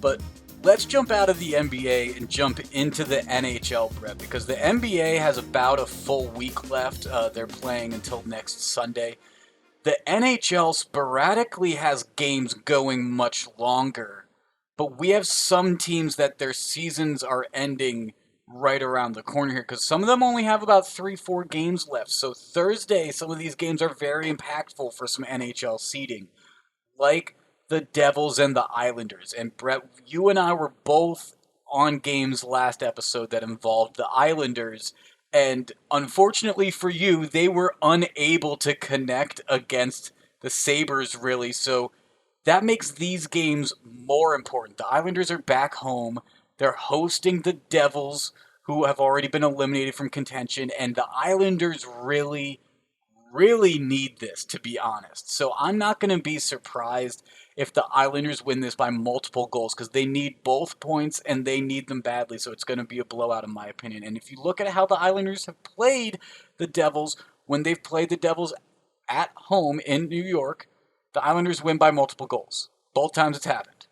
But let's jump out of the NBA and jump into the NHL, Brett, because the NBA has about a full week left. They're playing until next Sunday. The NHL sporadically has games going much longer, but we have some teams that their seasons are ending right around the corner here because some of them only have about 3, 4 games left. So Thursday, some of these games are very impactful for some NHL seeding, like the Devils and the Islanders. And Brett, you and I were both on games last episode that involved the Islanders. And unfortunately for you, they were unable to connect against the Sabres, really. So that makes these games more important. The Islanders are back home. They're hosting the Devils, who have already been eliminated from contention. And the Islanders really need this, to be honest. So I'm not going to be surprised if the Islanders win this by multiple goals because they need both points and they need them badly. So it's going to be a blowout, in my opinion. And if you look at how the Islanders have played the Devils, when they've played the Devils at home in New York, the Islanders win by multiple goals. Both times it's happened.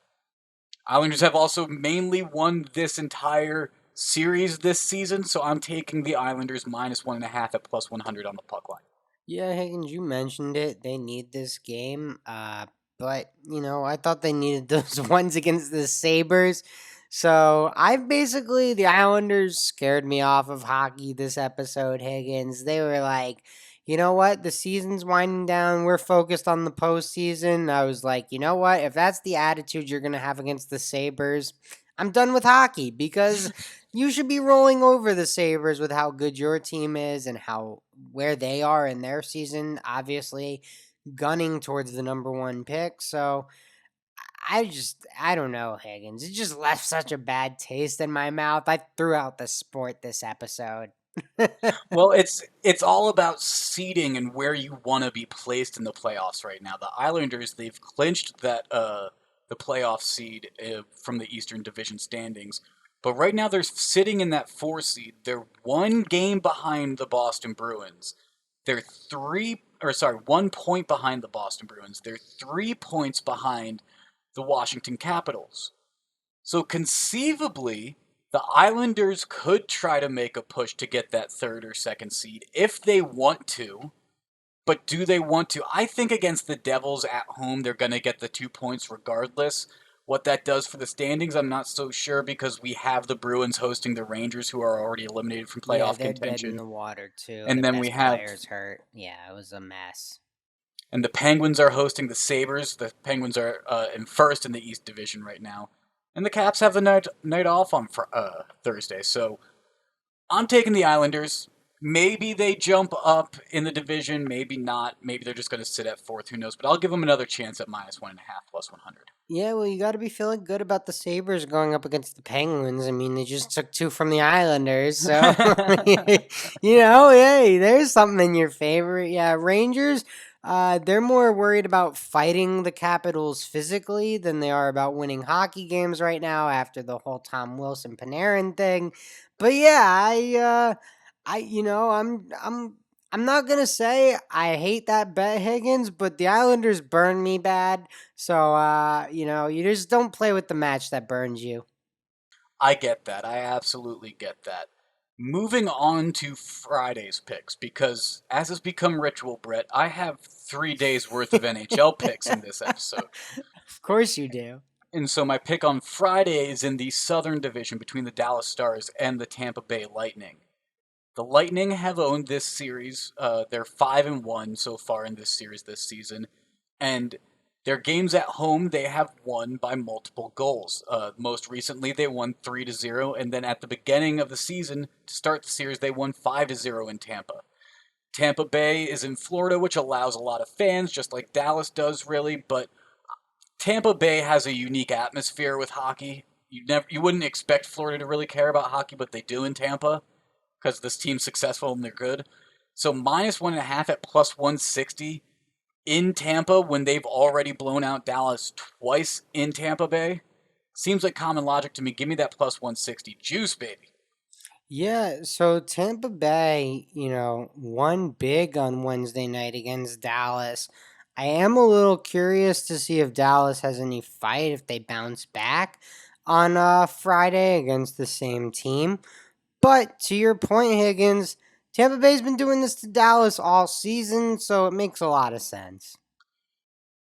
Islanders have also mainly won this entire series this season, so I'm taking the Islanders -1.5 at +100 on the puck line. Yeah, Higgins, you mentioned it. They need this game. But, I thought they needed those ones against the Sabres. So the Islanders scared me off of hockey this episode, Higgins. They were like, you know what? The season's winding down. We're focused on the postseason. I was like, you know what? If that's the attitude you're going to have against the Sabres, I'm done with hockey because you should be rolling over the Sabres with how good your team is and where they are in their season, obviously gunning towards the number one pick. So I don't know, Higgins. It just left such a bad taste in my mouth. I threw out the sport this episode. Well, it's all about seeding and where you want to be placed in the playoffs right now. The Islanders, they've clinched that the playoff seed from the Eastern Division standings. But right now they're sitting in that 4 seed. They're 1 game behind the Boston Bruins. They're 1 point behind the Boston Bruins. They're 3 points behind the Washington Capitals. So conceivably, the Islanders could try to make a push to get that 3rd or 2nd seed if they want to. But do they want to? I think against the Devils at home, they're going to get the 2 points regardless. What that does for the standings, I'm not so sure because we have the Bruins hosting the Rangers, who are already eliminated from Yeah, playoff they're dead in contention. the water too. And Their then we best have, players hurt. Yeah, it was a mess. and the Penguins are hosting the Sabres. The Penguins are in first in the East Division right now. And the Caps have the night off on Thursday. So I'm taking the Islanders. Maybe they jump up in the division, maybe not. Maybe they're just going to sit at 4th. Who knows? But I'll give them another chance at -1.5 +100. Yeah, well, you got to be feeling good about the Sabres going up against the Penguins. I mean, they just took 2 from the Islanders, so hey, there's something in your favor. Yeah, Rangers, they're more worried about fighting the Capitals physically than they are about winning hockey games right now after the whole Tom Wilson Panarin thing. But yeah, I'm not gonna say I hate that bet, Higgins, but the Islanders burn me bad. So, you just don't play with the match that burns you. I get that. I absolutely get that. Moving on to Friday's picks, because as has become ritual, Brett, I have 3 days worth of NHL picks in this episode. Of course you do. And so my pick on Friday is in the Southern Division between the Dallas Stars and the Tampa Bay Lightning. The Lightning have owned this series. They're 5-1 so far in this series this season, and their games at home they have won by multiple goals. Most recently, they won 3-0, and then at the beginning of the season to start the series, they won 5-0 in Tampa. Tampa Bay is in Florida, which allows a lot of fans, just like Dallas does, really. But Tampa Bay has a unique atmosphere with hockey. You wouldn't expect Florida to really care about hockey, but they do in Tampa because this team's successful and they're good. So -1.5 at +160 in Tampa when they've already blown out Dallas twice in Tampa Bay seems like common logic to me. Give me that +160 juice, baby. Yeah, so Tampa Bay, won big on Wednesday night against Dallas. I am a little curious to see if Dallas has any fight if they bounce back on Friday against the same team. But to your point, Higgins, Tampa Bay's been doing this to Dallas all season, so it makes a lot of sense.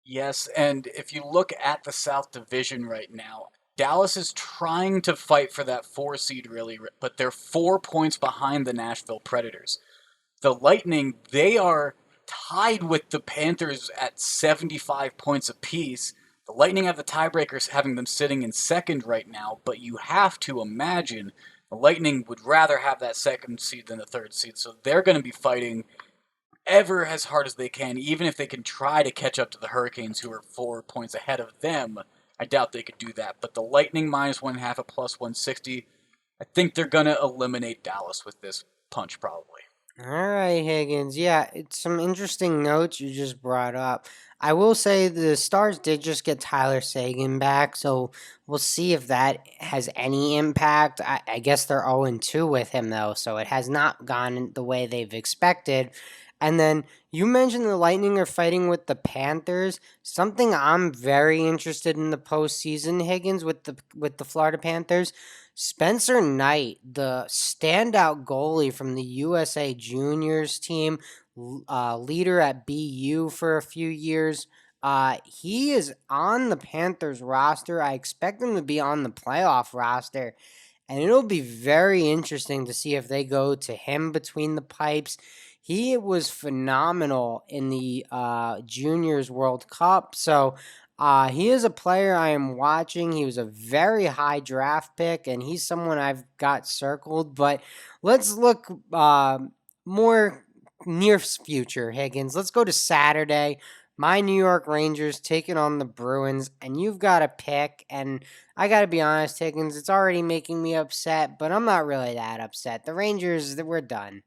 Yes, and if you look at the South Division right now, Dallas is trying to fight for that 4 seed really, but they're 4 points behind the Nashville Predators. The Lightning, they are tied with the Panthers at 75 points apiece. The Lightning have the tiebreakers, having them sitting in second right now, but you have to imagine the Lightning would rather have that second seed than the third seed, so they're going to be fighting ever as hard as they can, even if they can try to catch up to the Hurricanes, who are 4 points ahead of them. I doubt they could do that. But the Lightning -1.5 at +160, I think they're going to eliminate Dallas with this punch, probably. All right, Higgins. Yeah, it's some interesting notes you just brought up. I will say the Stars did just get Tyler Sagan back, so we'll see if that has any impact. I guess they're 0-2 with him, though, so it has not gone the way they've expected. And then you mentioned the Lightning are fighting with the Panthers. Something I'm very interested in the postseason, Higgins, with the Florida Panthers. Spencer Knight, the standout goalie from the USA Juniors team, leader at BU for a few years. He is on the Panthers roster. I expect him to be on the playoff roster. And it'll be very interesting to see if they go to him between the pipes. He was phenomenal in the Juniors World Cup. So he is a player I am watching. He was a very high draft pick, and he's someone I've got circled. But let's look more near future, Higgins. Let's go to Saturday. My New York Rangers taking on the Bruins, and you've got a pick. And I got to be honest, Higgins, it's already making me upset, but I'm not really that upset. The Rangers, we're done.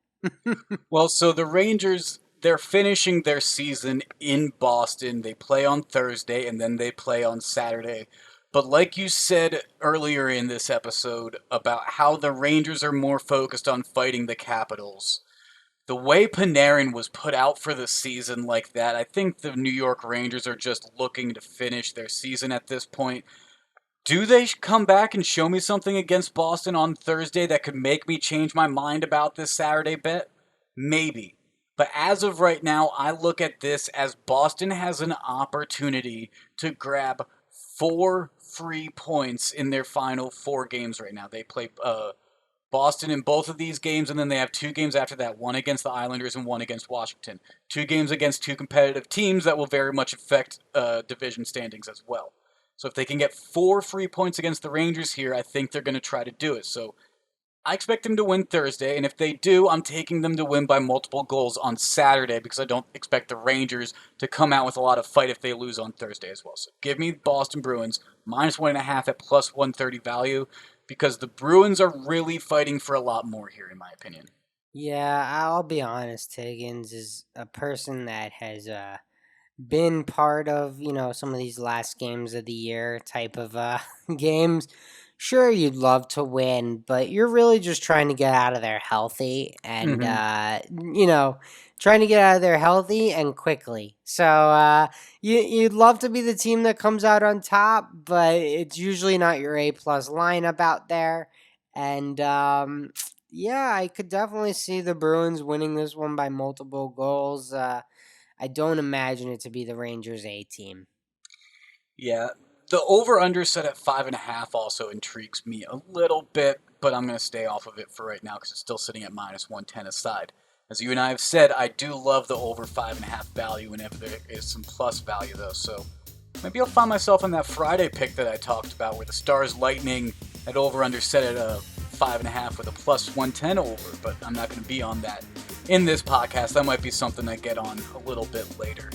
Well, so the Rangers, they're finishing their season in Boston. They play on Thursday and then they play on Saturday. But like you said earlier in this episode about how the Rangers are more focused on fighting the Capitals, the way Panarin was put out for the season like that, I think the New York Rangers are just looking to finish their season at this point. Do they come back and show me something against Boston on Thursday that could make me change my mind about this Saturday bet? Maybe. But as of right now, I look at this as Boston has an opportunity to grab 4 free points in their final 4 games right now. They play Boston in both of these games, and then they have 2 games after that, one against the Islanders and one against Washington. 2 games against 2 competitive teams that will very much affect division standings as well. So if they can get 4 free points against the Rangers here, I think they're going to try to do it. So I expect them to win Thursday, and if they do, I'm taking them to win by multiple goals on Saturday because I don't expect the Rangers to come out with a lot of fight if they lose on Thursday as well. So give me Boston Bruins -1.5 at +130 value because the Bruins are really fighting for a lot more here, in my opinion. Yeah, I'll be honest. Higgins is a person that has been part of, some of these last games of the year type of games. Sure, you'd love to win, but you're really just trying to get out of there healthy and, Mm-hmm. trying to get out of there healthy and quickly. So you'd love to be the team that comes out on top, but it's usually not your A-plus lineup out there. And, yeah, I could definitely see the Bruins winning this one by multiple goals. I don't imagine it to be the Rangers A team. Yeah, the over/under set at 5.5 also intrigues me a little bit, but I'm going to stay off of it for right now because it's still sitting at -110 aside. As you and I have said, I do love the over 5.5 value whenever there is some plus value though. So maybe I'll find myself on that Friday pick that I talked about, where the Stars Lightning at over/under set at a 5.5 with a +110 over. But I'm not going to be on that in this podcast. That might be something I get on a little bit later.